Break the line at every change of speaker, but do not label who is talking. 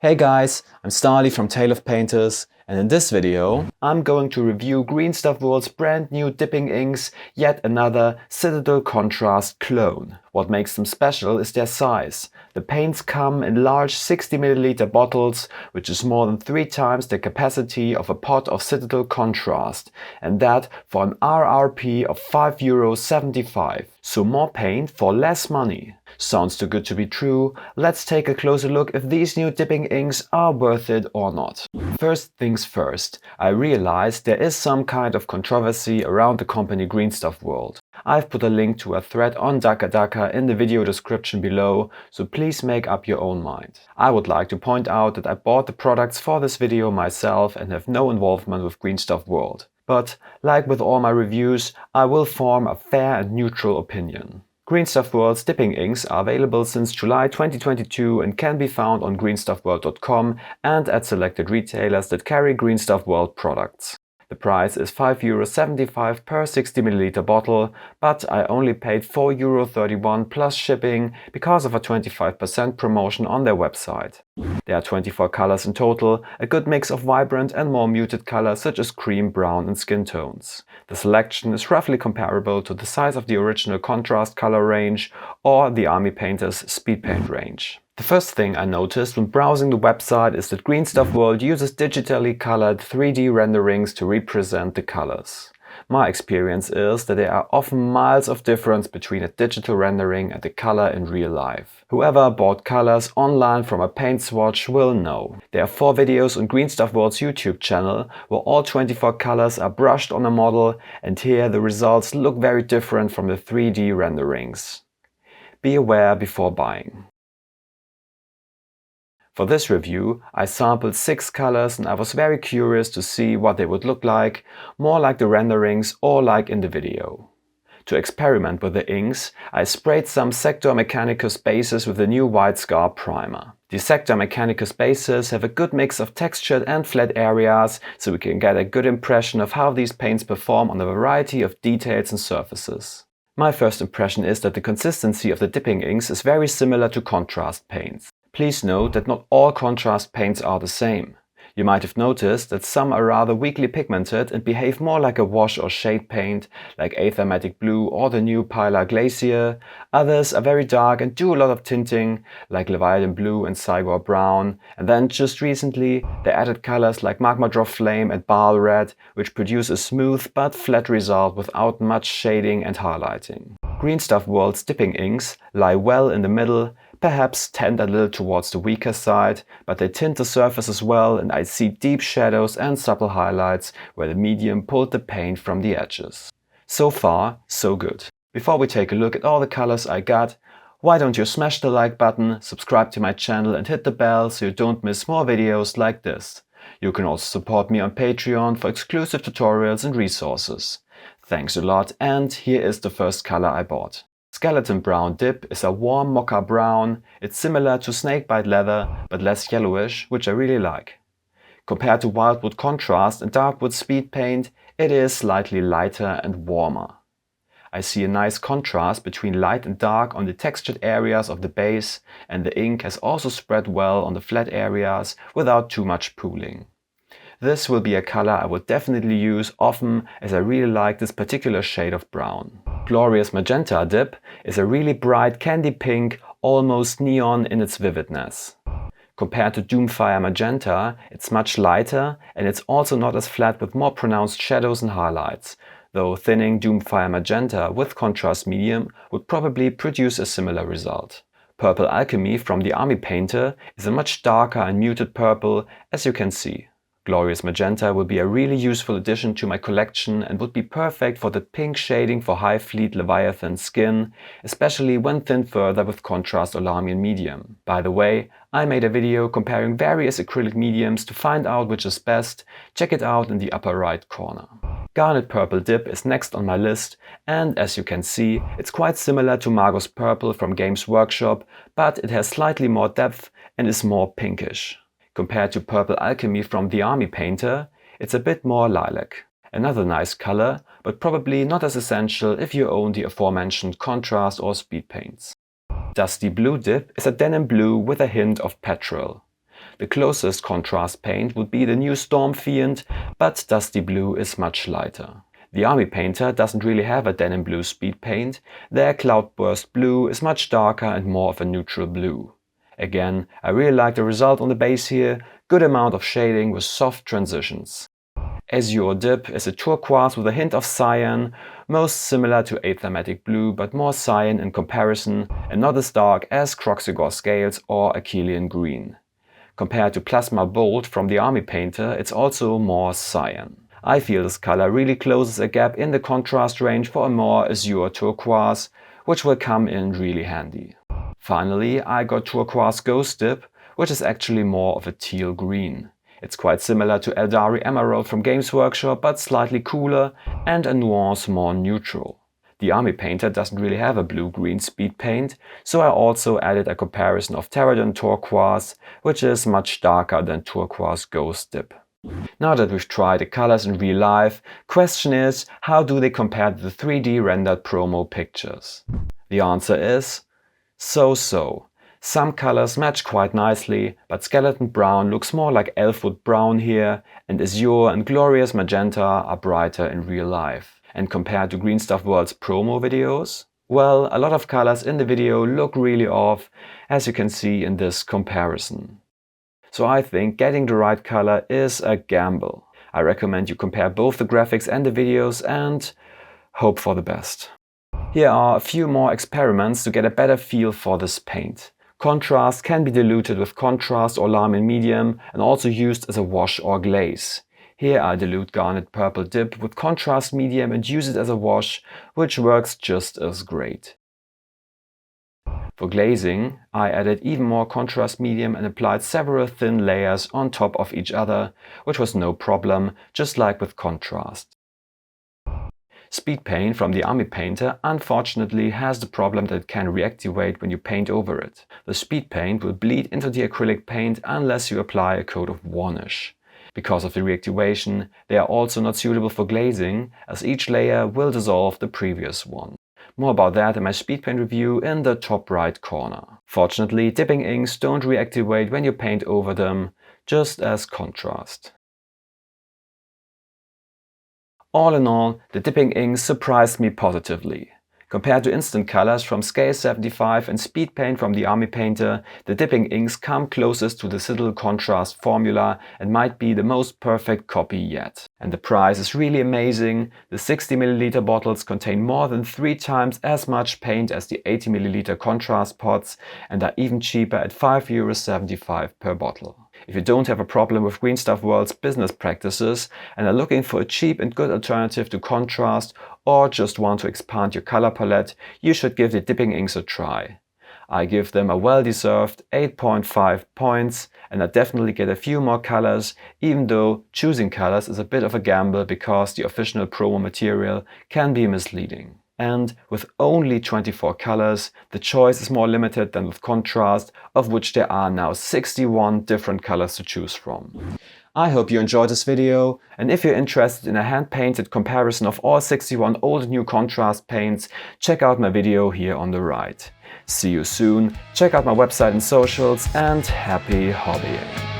Hey guys, I'm Stahly from Tale of Painters, and in this video I'm going to review Green Stuff World's brand new dipping inks, yet another Citadel Contrast clone. What makes them special is their size. The paints come in large 60 ml bottles, which is more than 3 times the capacity of a pot of Citadel Contrast, and that for an RRP of €5.75. So more paint for less money. Sounds too good to be true. Let's take a closer look if these new dipping inks are worth it or not. First things first, I realized there is some kind of controversy around the company Green Stuff World. I've put a link to a thread on Daka in the video description below, so please make up your own mind. I would like to point out that I bought the products for this video myself and have no involvement with Green Stuff World. But, like with all my reviews, I will form a fair and neutral opinion. Green Stuff World's dipping inks are available since July 2022 and can be found on greenstuffworld.com and at selected retailers that carry Green Stuff World products. The price is €5.75 per 60 ml bottle, but I only paid €4.31 plus shipping because of a 25% promotion on their website. There are 24 colors in total, a good mix of vibrant and more muted colors such as cream, brown and skin tones. The selection is roughly comparable to the size of the original contrast color range or the Army Painter's Speedpaint range. The first thing I noticed when browsing the website is that Green Stuff World uses digitally colored 3D renderings to represent the colors. My experience is that there are often miles of difference between a digital rendering and the color in real life. Whoever bought colors online from a paint swatch will know. There are 4 videos on Green Stuff World's YouTube channel where all 24 colors are brushed on a model, and here the results look very different from the 3D renderings. Be aware before buying. For this review, I sampled 6 colors and I was very curious to see what they would look like, more like the renderings or like in the video. To experiment with the inks, I sprayed some Sector Mechanicus bases with the new White Scar primer. The Sector Mechanicus bases have a good mix of textured and flat areas, so we can get a good impression of how these paints perform on a variety of details and surfaces. My first impression is that the consistency of the dipping inks is very similar to contrast paints. Please note that not all contrast paints are the same. You might have noticed that some are rather weakly pigmented and behave more like a wash or shade paint, like Aethermatic Blue or the new Pilar Glacier. Others are very dark and do a lot of tinting, like Leviathan Blue and Cygor Brown. And then just recently, they added colors like Magma Drop Flame and Bile Red, which produce a smooth but flat result without much shading and highlighting. Green Stuff World's dipping inks lie well in the middle, perhaps tend a little towards the weaker side, but they tint the surface as well, and I see deep shadows and subtle highlights where the medium pulled the paint from the edges. So far, so good. Before we take a look at all the colors I got, why don't you smash the like button, subscribe to my channel and hit the bell so you don't miss more videos like this. You can also support me on Patreon for exclusive tutorials and resources. Thanks a lot, and here is the first color I bought. Skeleton Brown Dip is a warm mocha brown. It's similar to Snakebite Leather but less yellowish, which I really like. Compared to Wildwood Contrast and Darkwood Speed Paint, it is slightly lighter and warmer. I see a nice contrast between light and dark on the textured areas of the base, and the ink has also spread well on the flat areas without too much pooling. This will be a color I will definitely use often, as I really like this particular shade of brown. Glorious Magenta Dip is a really bright candy pink, almost neon in its vividness. Compared to Doomfire Magenta, it's much lighter, and it's also not as flat with more pronounced shadows and highlights, though thinning Doomfire Magenta with contrast medium would probably produce a similar result. Purple Alchemy from the Army Painter is a much darker and muted purple, as you can see. Glorious Magenta will be a really useful addition to my collection and would be perfect for the pink shading for High Fleet Leviathan skin, especially when thinned further with contrast or Lahmian medium. By the way, I made a video comparing various acrylic mediums to find out which is best. Check it out in the upper right corner. Garnet Purple Dip is next on my list, and as you can see, it's quite similar to Magos Purple from Games Workshop, but it has slightly more depth and is more pinkish. Compared to Purple Alchemy from the Army Painter, it's a bit more lilac. Another nice color, but probably not as essential if you own the aforementioned contrast or speed paints. Dusty Blue Dip is a denim blue with a hint of petrol. The closest contrast paint would be the new Storm Fiend, but Dusty Blue is much lighter. The Army Painter doesn't really have a denim blue speed paint. Their Cloudburst Blue is much darker and more of a neutral blue. Again, I really like the result on the base here, good amount of shading with soft transitions. Azure Dip is a turquoise with a hint of cyan, most similar to Athematic Blue but more cyan in comparison and not as dark as Croxigore Scales or Achillean Green. Compared to Plasma Bolt from the Army Painter, it's also more cyan. I feel this color really closes a gap in the contrast range for a more azure turquoise, which will come in really handy. Finally, I got Turquoise Ghost Dip, which is actually more of a teal green. It's quite similar to Eldari Emerald from Games Workshop, but slightly cooler and a nuance more neutral. The Army Painter doesn't really have a blue-green speed paint, so I also added a comparison of Terradon Turquoise, which is much darker than Turquoise Ghost Dip. Now that we've tried the colors in real life, question is, how do they compare to the 3D rendered promo pictures? The answer is so-so. Some colors match quite nicely, but Skeleton Brown looks more like Elfwood Brown here, and Azure and Glorious Magenta are brighter in real life. And compared to Green Stuff World's promo videos? Well, a lot of colors in the video look really off, as you can see in this comparison. So I think getting the right color is a gamble. I recommend you compare both the graphics and the videos and hope for the best. Here are a few more experiments to get a better feel for this paint. Contrast can be diluted with contrast or Lamin medium and also used as a wash or glaze. Here I dilute Garnet Purple Dip with contrast medium and use it as a wash, which works just as great. For glazing, I added even more contrast medium and applied several thin layers on top of each other, which was no problem, just like with contrast. Speed paint from the Army Painter unfortunately has the problem that it can reactivate when you paint over it. The speed paint will bleed into the acrylic paint unless you apply a coat of varnish. Because of the reactivation, they are also not suitable for glazing, as each layer will dissolve the previous one. More about that in my speed paint review in the top right corner. Fortunately, dipping inks don't reactivate when you paint over them, just as contrast. All in all, the dipping inks surprised me positively. Compared to instant colors from Scale 75 and speed paint from the Army Painter, the dipping inks come closest to the Citadel Contrast formula and might be the most perfect copy yet. And the price is really amazing. The 60 ml bottles contain more than 3 times as much paint as the 80 ml contrast pots and are even cheaper at €5.75 per bottle. If you don't have a problem with Green Stuff World's business practices and are looking for a cheap and good alternative to contrast or just want to expand your color palette, you should give the dipping inks a try. I give them a well-deserved 8.5 points and I definitely get a few more colors, even though choosing colors is a bit of a gamble because the official promo material can be misleading. And with only 24 colors, the choice is more limited than with contrast, of which there are now 61 different colors to choose from. I hope you enjoyed this video, and if you're interested in a hand-painted comparison of all 61 old and new contrast paints, check out my video here on the right. See you soon, check out my website and socials, and happy hobbying!